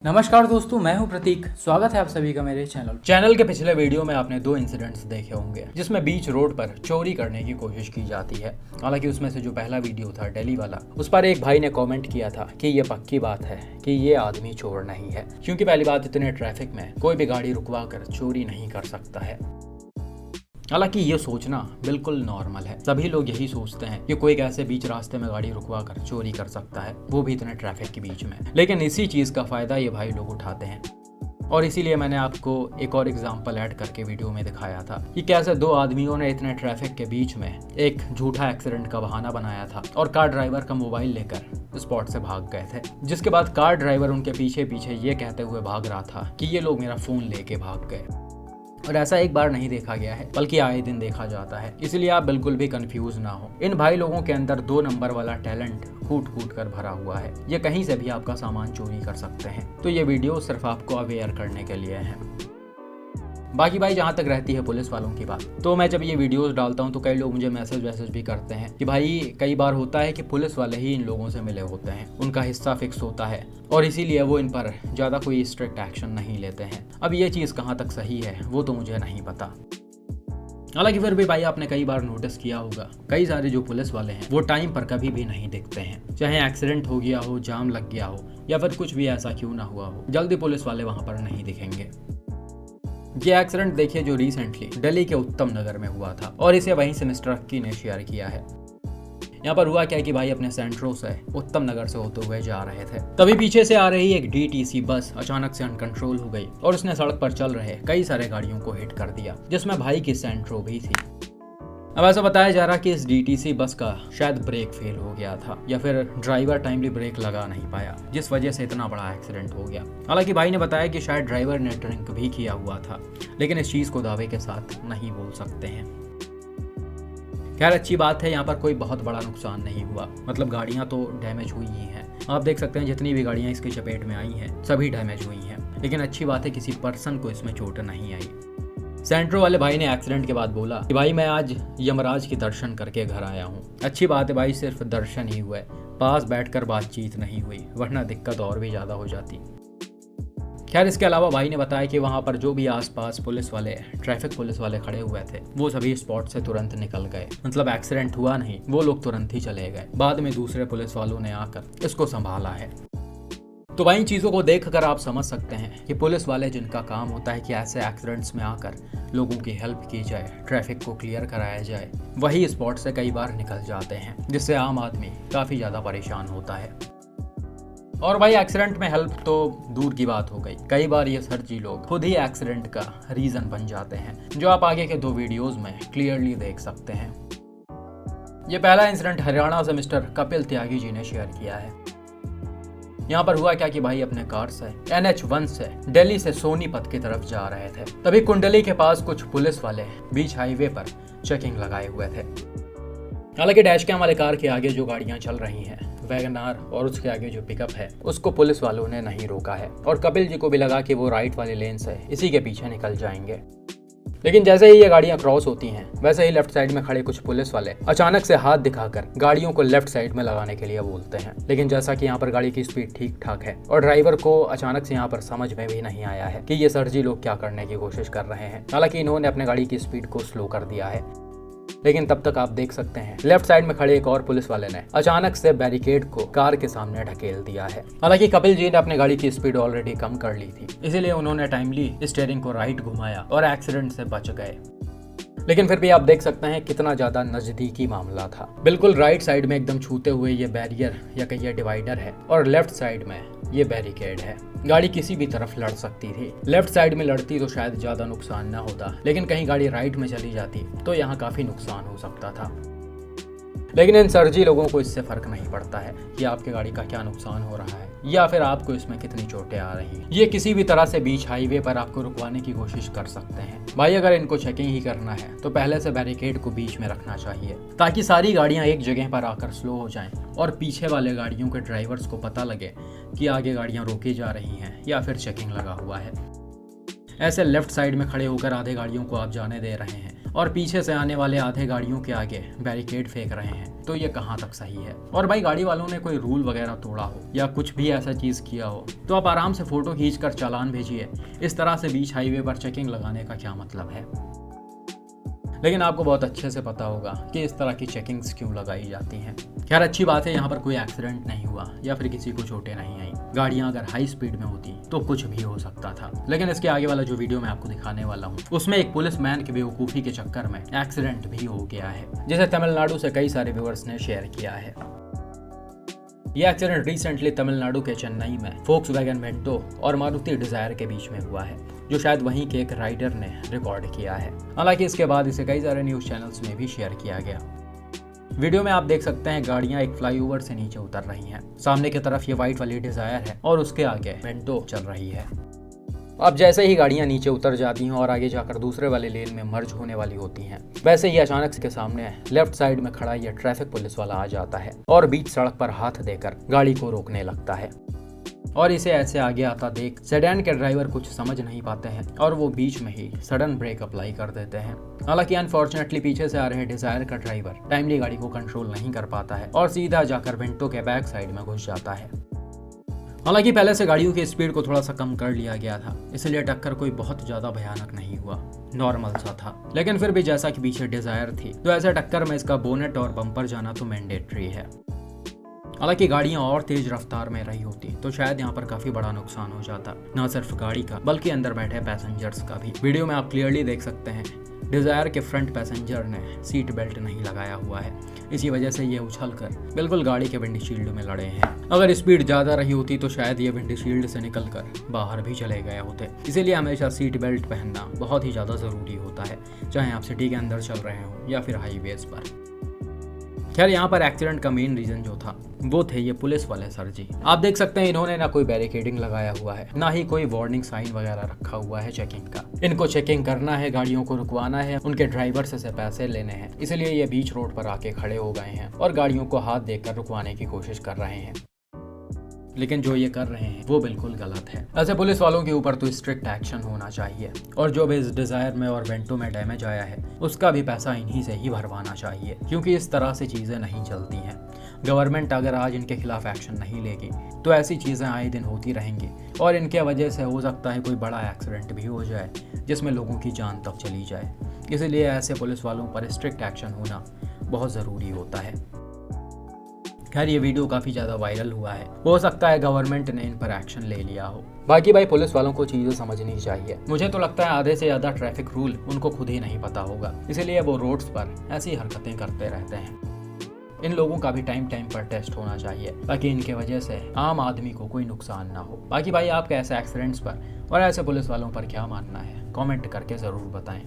नमस्कार दोस्तों, मैं हूं प्रतीक। स्वागत है आप सभी का मेरे चैनल के पिछले वीडियो में आपने दो इंसिडेंट्स देखे होंगे जिसमें बीच रोड पर चोरी करने की कोशिश की जाती है। हालांकि उसमें से जो पहला वीडियो था दिल्ली वाला, उस पर एक भाई ने कमेंट किया था कि ये पक्की बात है कि ये आदमी चोर नहीं है, क्योंकि पहली बात इतने ट्रैफिक में कोई भी गाड़ी रुकवा कर चोरी नहीं कर सकता है। हालांकि ये सोचना बिल्कुल नॉर्मल है, सभी लोग यही सोचते हैं कि कोई कैसे बीच रास्ते में गाड़ी रुकवा कर चोरी कर सकता है, वो भी इतने ट्रैफिक के बीच में। लेकिन इसी चीज़ का फ़ायदा ये भाई लोग उठाते हैं और इसीलिए मैंने आपको एक और एग्जाम्पल ऐड करके वीडियो में दिखाया था कि कैसे दो आदमियों ने इतने ट्रैफिक के बीच में एक झूठा एक्सीडेंट का बहाना बनाया था और कार ड्राइवर का मोबाइल लेकर स्पॉट से भाग गए थे। जिसके बाद कार ड्राइवर उनके पीछे पीछे ये कहते हुए भाग रहा था कि ये लोग मेरा फ़ोन लेके भाग गए। और ऐसा एक बार नहीं देखा गया है, बल्कि आए दिन देखा जाता है। इसलिए आप बिल्कुल भी कंफ्यूज ना हो। इन भाई लोगों के अंदर 2 नंबर वाला टैलेंट कूट कूट कर भरा हुआ है। ये कहीं से भी आपका सामान चोरी कर सकते हैं। तो ये वीडियो सिर्फ आपको अवेयर करने के लिए है। बाकी भाई, जहाँ तक रहती है पुलिस वालों की बात, तो मैं जब ये वीडियोस डालता हूँ तो कई लोग मुझे मैसेज भी करते हैं कि भाई कई बार होता है कि पुलिस वाले ही इन लोगों से मिले होते हैं, उनका हिस्सा फिक्स होता है और इसीलिए वो इन पर ज़्यादा कोई स्ट्रिक्ट एक्शन नहीं लेते हैं। अब ये चीज़ कहाँ तक सही है वो तो मुझे नहीं पता। हालांकि फिर भी भाई, आपने कई बार नोटिस किया होगा कई सारे जो पुलिस वाले हैं वो टाइम पर कभी भी नहीं दिखते हैं। चाहे एक्सीडेंट हो गया हो, जाम लग गया हो या फिर कुछ भी ऐसा क्यों ना हुआ हो, जल्दी पुलिस वाले वहाँ पर नहीं दिखेंगे। ये एक्सीडेंट देखिए जो रिसेंटली दिल्ली के उत्तम नगर में हुआ था और इसे वहीं से मिस्टर अक्की ने शेयर किया है। यहाँ पर हुआ क्या कि भाई अपने सेंट्रो से उत्तम नगर से होते हुए जा रहे थे, तभी पीछे से आ रही एक डीटीसी बस अचानक से अनकंट्रोल हो गई और उसने सड़क पर चल रहे कई सारे गाड़ियों को हिट कर दिया, जिसमें भाई की सेंट्रो भी थी। अब ऐसा बताया जा रहा कि इस डीटीसी बस का शायद ब्रेक फेल हो गया था या फिर ड्राइवर टाइमली ब्रेक लगा नहीं पाया, जिस वजह से इतना बड़ा एक्सीडेंट हो गया। हालांकि भाई ने बताया कि शायद ड्राइवर ने ड्रिंक भी किया हुआ था, लेकिन इस चीज़ को दावे के साथ नहीं बोल सकते हैं। खैर, अच्छी बात है, यहाँ पर कोई बहुत बड़ा नुकसान नहीं हुआ। मतलब गाड़ियाँ तो डैमेज हुई ही हैं, आप देख सकते हैं जितनी भी गाड़ियाँ इसकी चपेट में आई हैं सभी डैमेज हुई हैं। लेकिन अच्छी बात है किसी पर्सन को इसमें चोट नहीं आई। सेंट्रो वाले भाई ने एक्सीडेंट के बाद बोला कि भाई मैं आज यमराज के दर्शन करके घर आया हूँ। अच्छी बात है भाई, सिर्फ दर्शन ही हुए, पास बैठकर बातचीत नहीं हुई, वरना दिक्कत और भी ज़्यादा हो जाती। खैर, इसके अलावा भाई ने बताया कि वहाँ पर जो भी आसपास पुलिस वाले, ट्रैफिक पुलिस वाले खड़े हुए थे वो सभी स्पॉट से तुरंत निकल गए। मतलब एक्सीडेंट हुआ नहीं, वो लोग तुरंत ही चले गए। बाद में दूसरे पुलिस वालों ने आकर इसको संभाला है। तो भाई, चीज़ों को देखकर आप समझ सकते हैं कि पुलिस वाले जिनका काम होता है कि ऐसे एक्सीडेंट्स में आकर लोगों की हेल्प की जाए, ट्रैफिक को क्लियर कराया जाए, वही स्पॉट से कई बार निकल जाते हैं, जिससे आम आदमी काफ़ी ज़्यादा परेशान होता है। और भाई, एक्सीडेंट में हेल्प तो दूर की बात हो गई, कई बार ये सरजी लोग खुद ही एक्सीडेंट का रीज़न बन जाते हैं, जो आप आगे के 2 वीडियोज़ में क्लियरली देख सकते हैं। ये पहला इंसिडेंट हरियाणा से मिस्टर कपिल त्यागी जी ने शेयर किया है। यहाँ पर हुआ क्या कि भाई अपने कार से NH1 से दिल्ली से सोनीपत की तरफ जा रहे थे, तभी कुंडली के पास कुछ पुलिस वाले बीच हाईवे पर चेकिंग लगाए हुए थे। हालांकि डैश कैम वाले कार के आगे जो गाड़ियां चल रही हैं, वैगनार और उसके आगे जो पिकअप है, उसको पुलिस वालों ने नहीं रोका है और कपिल जी को भी लगा कि वो राइट वाले लेन से इसी के पीछे निकल जाएंगे। लेकिन जैसे ही ये गाड़ियां क्रॉस होती हैं, वैसे ही लेफ्ट साइड में खड़े कुछ पुलिस वाले अचानक से हाथ दिखाकर गाड़ियों को लेफ्ट साइड में लगाने के लिए बोलते हैं। लेकिन जैसा कि यहाँ पर गाड़ी की स्पीड ठीक ठाक है और ड्राइवर को अचानक से यहाँ पर समझ में भी नहीं आया है कि ये सरजी लोग क्या करने की कोशिश कर रहे हैं। हालांकि इन्होंने अपने गाड़ी की स्पीड को स्लो कर दिया है, लेकिन तब तक आप देख सकते हैं लेफ्ट साइड में खड़े एक और पुलिस वाले ने अचानक से बैरिकेड को कार के सामने ढकेल दिया है। हालांकि कपिल जी ने अपनी गाड़ी की स्पीड ऑलरेडी कम कर ली थी, इसीलिए उन्होंने टाइमली स्टीयरिंग को राइट घुमाया और एक्सीडेंट से बच गए। लेकिन फिर भी आप देख सकते हैं कितना ज्यादा नजदीकी मामला था। बिल्कुल राइट साइड में एकदम छूते हुए ये बैरियर या कहिए डिवाइडर है और लेफ्ट साइड में ये बैरिकेड है। गाड़ी किसी भी तरफ लड़ सकती थी। लेफ्ट साइड में लड़ती तो शायद ज्यादा नुकसान ना होता, लेकिन कहीं गाड़ी राइट में चली जाती तो यहाँ काफी नुकसान हो सकता था। लेकिन इन सरजी लोगों को इससे फर्क नहीं पड़ता है कि आपकी गाड़ी का क्या नुकसान हो रहा है या फिर आपको इसमें कितनी चोटें आ रही हैं। ये किसी भी तरह से बीच हाईवे पर आपको रुकवाने की कोशिश कर सकते हैं। भाई, अगर इनको चेकिंग ही करना है तो पहले से बैरिकेड को बीच में रखना चाहिए, ताकि सारी गाड़ियां एक जगह पर आकर स्लो हो जाएं और पीछे वाले गाड़ियों के ड्राइवर्स को पता लगे कि आगे गाड़ियां रोकी जा रही हैं या फिर चेकिंग लगा हुआ है। ऐसे लेफ्ट साइड में खड़े होकर आधे गाड़ियों को आप जाने दे रहे हैं और पीछे से आने वाले आधे गाड़ियों के आगे बैरिकेड फेंक रहे हैं, तो ये कहाँ तक सही है। और भाई गाड़ी वालों ने कोई रूल वगैरह तोड़ा हो या कुछ भी ऐसा चीज़ किया हो तो आप आराम से फोटो खींचकर चालान भेजिए। इस तरह से बीच हाईवे पर चेकिंग लगाने का क्या मतलब है। लेकिन आपको बहुत अच्छे से पता होगा कि इस तरह की चेकिंग्स क्यों लगाई जाती हैं। खैर अच्छी बात है यहाँ पर कोई एक्सीडेंट नहीं हुआ या फिर किसी को चोटें नहीं आई। गाड़ियाँ अगर हाई स्पीड में होती तो कुछ भी हो सकता था। लेकिन इसके आगे वाला जो वीडियो मैं आपको दिखाने वाला हूँ उसमें एक पुलिसमैन की बेवकूफ़ी के चक्कर में एक्सीडेंट भी हो गया है, जिसे तमिलनाडु से कई सारे व्यूअर्स ने शेयर किया है। यह एक्सीडेंट रिसेंटली तमिलनाडु के चेन्नई में फोक्सवैगन वेंटो और मारुति डिजायर के बीच में हुआ है, जो शायद वहीं के एक राइडर ने रिकॉर्ड किया है। हालांकि इसके बाद इसे कई सारे न्यूज़ चैनल्स में भी शेयर किया गया। वीडियो में आप देख सकते हैं गाड़ियां एक फ्लाईओवर से नीचे उतर रही हैं। सामने की तरफ ये व्हाइट वाली डिजायर है और उसके आगे वेंटो चल रही है। अब जैसे ही गाड़ियां नीचे उतर जाती हैं और आगे जाकर दूसरे वाले लेन में मर्ज होने वाली होती हैं, वैसे ही अचानक से सामने लेफ्ट साइड में खड़ा यह ट्रैफिक पुलिस वाला आ जाता है और बीच सड़क पर हाथ देकर गाड़ी को रोकने लगता है। और इसे ऐसे आगे आता देख सेडान के ड्राइवर कुछ समझ नहीं पाते हैं और वो बीच में ही सडन ब्रेक अप्लाई कर देते हैं। हालांकि अनफॉर्चुनेटली पीछे से आ रहे डिजायर का ड्राइवर टाइमली गाड़ी को कंट्रोल नहीं कर पाता है और सीधा जाकर वेंटो के बैक साइड में घुस जाता है। हालांकि पहले से गाड़ियों की स्पीड को थोड़ा सा कम कर लिया गया था, इसलिए टक्कर कोई बहुत ज्यादा भयानक नहीं हुआ, नॉर्मल सा था। लेकिन फिर भी जैसा कि पीछे डिजायर थी तो ऐसे टक्कर में इसका बोनेट और बम्पर जाना तो मैंडेटरी है। हालांकि गाड़ियां और तेज रफ्तार में रही होती तो शायद यहाँ पर काफी बड़ा नुकसान हो जाता, न सिर्फ गाड़ी का बल्कि अंदर बैठे पैसेंजर्स का भी। वीडियो में आप क्लियरली देख सकते हैं डिजायर के फ्रंट पैसेंजर ने सीट बेल्ट नहीं लगाया हुआ है। इसी वजह से ये उछलकर बिल्कुल गाड़ी के विंडशील्ड में लड़े हैं। अगर स्पीड ज्यादा रही होती तो शायद ये विंडशील्ड से निकलकर बाहर भी चले गए होते। इसीलिए हमेशा सीट बेल्ट पहनना बहुत ही ज्यादा जरूरी होता है, चाहे आप सिटी के अंदर चल रहे हो या फिर हाईवेज पर। खैर यहाँ पर एक्सीडेंट का मेन रीजन जो था वो थे ये पुलिस वाले सर जी। आप देख सकते हैं इन्होंने ना कोई बैरिकेडिंग लगाया हुआ है, ना ही कोई वार्निंग साइन वगैरह रखा हुआ है चेकिंग का। इनको चेकिंग करना है, गाड़ियों को रुकवाना है, उनके ड्राइवर से पैसे लेने हैं, इसलिए ये बीच रोड पर आके खड़े हो गए हैं और गाड़ियों को हाथ देकर रुकवाने की कोशिश कर रहे हैं। लेकिन जो ये कर रहे हैं वो बिल्कुल गलत है। ऐसे पुलिस वालों के ऊपर तो स्ट्रिक्ट एक्शन होना चाहिए और जो भी इस डिजायर में और वेंटो में डैमेज आया है उसका भी पैसा इन्हीं से ही भरवाना चाहिए, क्योंकि इस तरह से चीज़ें नहीं चलती हैं। गवर्नमेंट अगर आज इनके खिलाफ एक्शन नहीं लेगी तो ऐसी चीज़ें आए दिन होती रहेंगी और इनके वजह से हो सकता है कोई बड़ा एक्सीडेंट भी हो जाए जिसमें लोगों की जान तक चली जाए। इसीलिए ऐसे पुलिस वालों पर स्ट्रिक्ट एक्शन होना बहुत ज़रूरी होता है। खैर ये वीडियो काफ़ी ज़्यादा वायरल हुआ है, हो सकता है गवर्नमेंट ने इन पर एक्शन ले लिया हो। बाकी भाई पुलिस वालों को चीज़ें समझनी चाहिए। मुझे तो लगता है आधे से ज़्यादा ट्रैफिक रूल उनको खुद ही नहीं पता होगा, इसीलिए वो रोड्स पर ऐसी हरकतें करते रहते हैं। इन लोगों का भी टाइम पर टेस्ट होना चाहिए ताकि इनके वजह से आम आदमी को कोई नुकसान ना हो। बाकी भाई आपका ऐसे एक्सीडेंट्स पर और ऐसे पुलिस वालों पर क्या मानना है कमेंट करके ज़रूर बताएं।